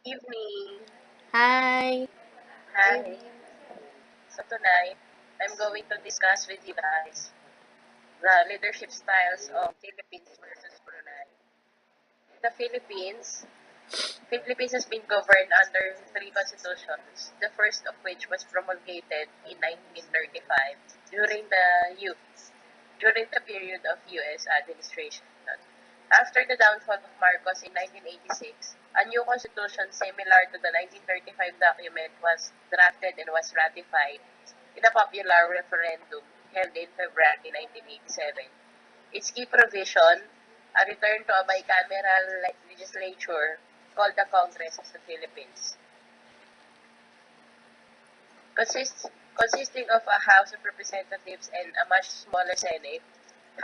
Evening. Hi. Hi. So tonight, I'm going to discuss with you guys the leadership styles of Philippines versus Brunei. The Philippines has been governed under three constitutions, the first of which was promulgated in 1935 during during the period of U.S. administration. After the downfall of Marcos in 1986, a new constitution similar to the 1935 document was drafted and was ratified in a popular referendum held in February 1987. Its key provision, a return to a bicameral legislature called the Congress of the Philippines, consists consisting of a House of Representatives and a much smaller Senate.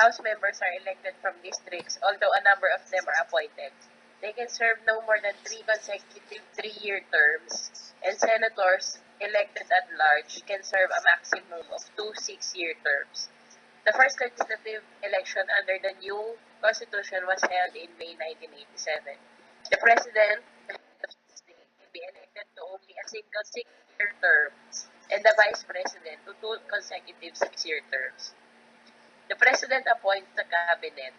House members are elected from districts, although a number of them are appointed. They can serve no more than three consecutive three-year terms, and senators elected at large can serve a maximum of two six-year terms. The first legislative election under the new constitution was held in May 1987. The president of the state can be elected to only a single six-year term, and the vice president to two consecutive six-year terms. The president appoints the cabinet,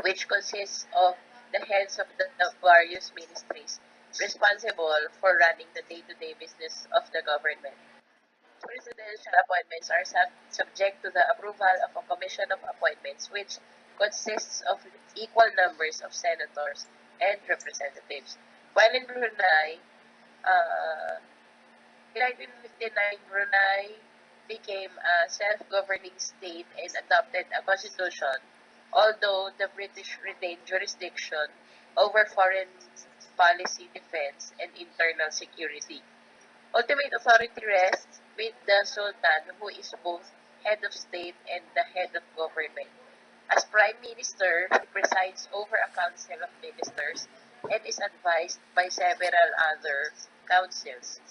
which consists of the heads of the various ministries responsible for running the day-to-day business of the government. Presidential appointments are subject to the approval of a commission of appointments, which consists of equal numbers of senators and representatives. While in Brunei, uh, in 1959, Brunei became a self-governing state and adopted a constitution, although the British retained jurisdiction over foreign policy, defense, and internal security. Ultimate authority rests with the Sultan, who is both head of state and the head of government. As Prime Minister, he presides over a council of ministers and is advised by several other councils.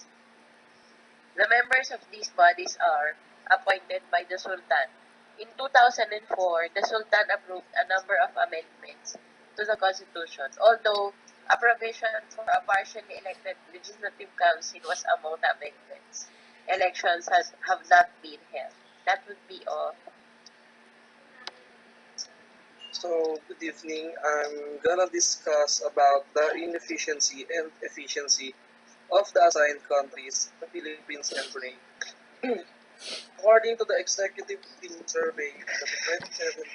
The members of these bodies are appointed by the Sultan. In 2004, the Sultan approved a number of amendments to the Constitution, although a provision for a partially elected Legislative Council was among the amendments. Have not been held. That would be all. So, good evening. I'm gonna discuss about the inefficiency and efficiency of the assigned countries, the Philippines and Brunei. According to the Executive Team Survey, the 2017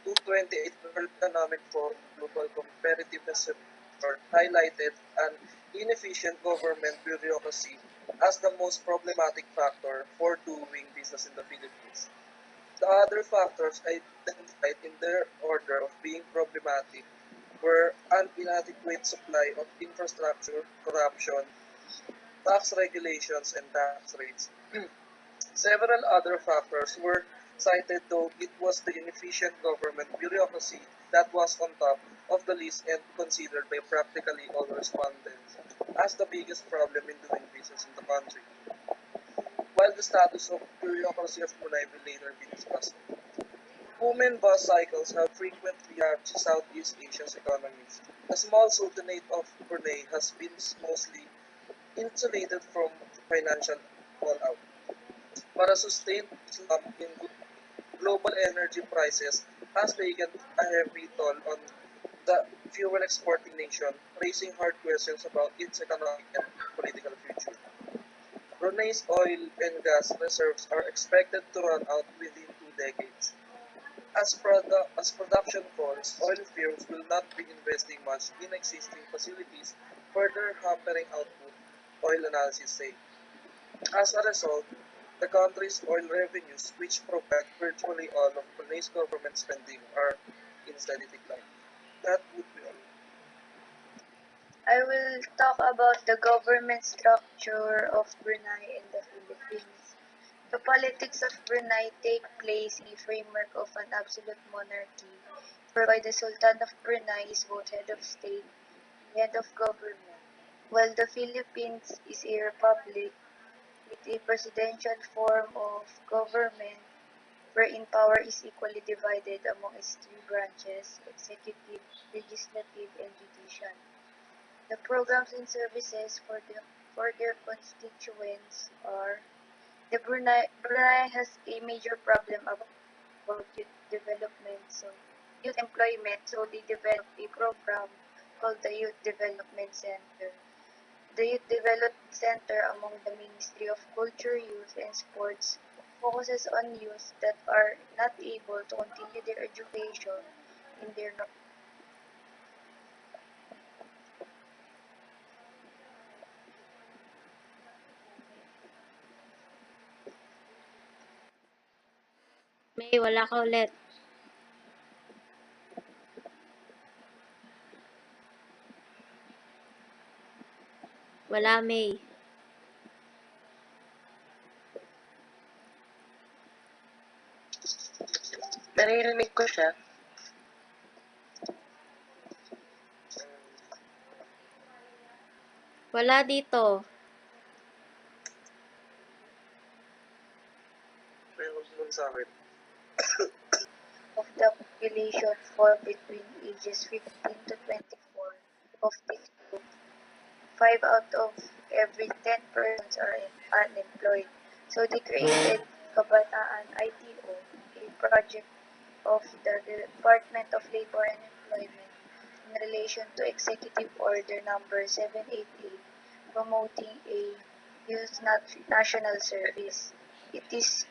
to 28 World Economic Forum Global Competitiveness Report highlighted an inefficient government bureaucracy as the most problematic factor for doing business in the Philippines. The other factors identified in their order of being problematic were an inadequate supply of infrastructure, corruption, tax regulations, and tax rates. Several other factors were cited, though it was the inefficient government bureaucracy that was on top of the list and considered by practically all respondents as the biggest problem in doing business in the country. While the status of bureaucracy of Brunei will later be discussed. Boom and bust cycles have frequently had Southeast Asia's economies. The small sultanate of Brunei has been mostly insulated from financial fallout, but a sustained slump in global energy prices has taken a heavy toll on the fuel exporting nation, raising hard questions about its economic and political future. Brunei's oil and gas reserves are expected to run out within 2 decades. As production falls, oil firms will not be investing much in existing facilities, further hampering output, oil analysis say. As a result, the country's oil revenues, which provide virtually all of Brunei's government spending, are in steady decline. That would be all. I will talk about the government structure of Brunei and the Philippines. The politics of Brunei take place in the framework of an absolute monarchy, whereby the Sultan of Brunei is both head of state and head of government, while the Philippines is a republic with a presidential form of government wherein power is equally divided among its three branches, executive, legislative, and judicial. The programs and services for their constituents are Brunei has a major problem about youth development, so youth employment. So they developed a program called the Youth Development Center. The Youth Development Center among the Ministry of Culture, Youth and Sports focuses on youth that are not able to continue their education in their May, wala ka ulit. Wala, May. Naririnig ko siya. Wala dito. Meron naman sa akin. of the population fall between ages 15 to 24. Of this group, 5 out of every 10 persons are unemployed. So they created Kabataan ITO, a project of the Department of Labor and Employment in relation to Executive Order number 788 promoting a youth national service. It is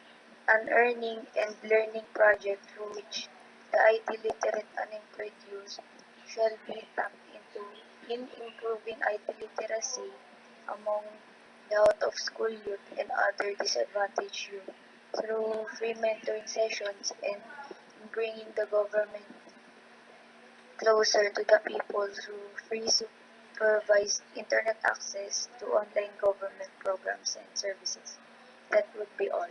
an earning and learning project through which the IT literate unemployed youth shall be tapped into in improving IT literacy among the out-of-school youth and other disadvantaged youth through free mentoring sessions and in bringing the government closer to the people through free supervised internet access to online government programs and services. That would be all.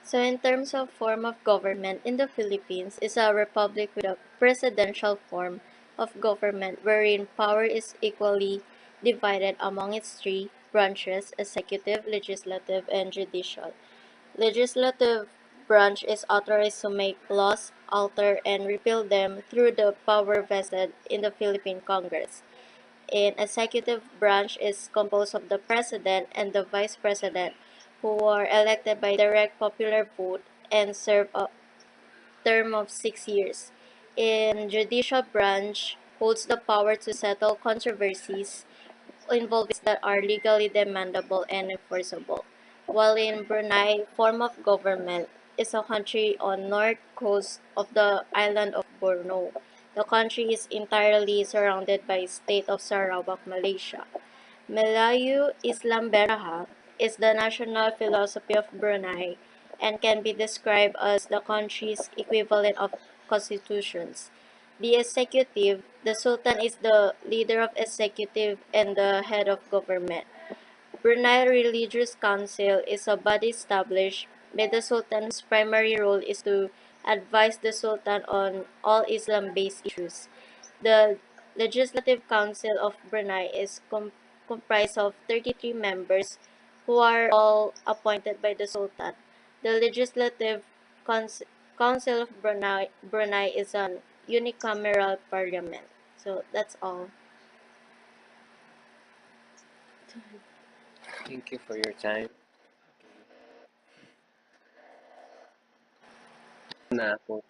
So in terms of form of government in the Philippines is a republic with a presidential form of government wherein power is equally divided among its three branches: executive, legislative, and judicial. Legislative branch is authorized to make laws, alter, and repeal them through the power vested in the Philippine Congress. An executive branch is composed of the president and the vice president, who are elected by direct popular vote and serve a term of 6 years. In judicial branch holds the power to settle controversies involving that are legally demandable and enforceable. While in Brunei, form of government is a country on north coast of the island of Borneo. The country is entirely surrounded by state of Sarawak, Malaysia. Melayu Islam Beraha is the national philosophy of Brunei and can be described as the country's equivalent of constitutions. The executive, the Sultan is the leader of executive and the head of government. Brunei Religious Council is a body established by the Sultan whose primary role is to advise the Sultan on all Islam-based issues. The Legislative Council of Brunei is comprised of 33 members who are all appointed by the Sultan. The Legislative Council of Brunei is an unicameral parliament. So that's all. Thank you for your time. Na ako.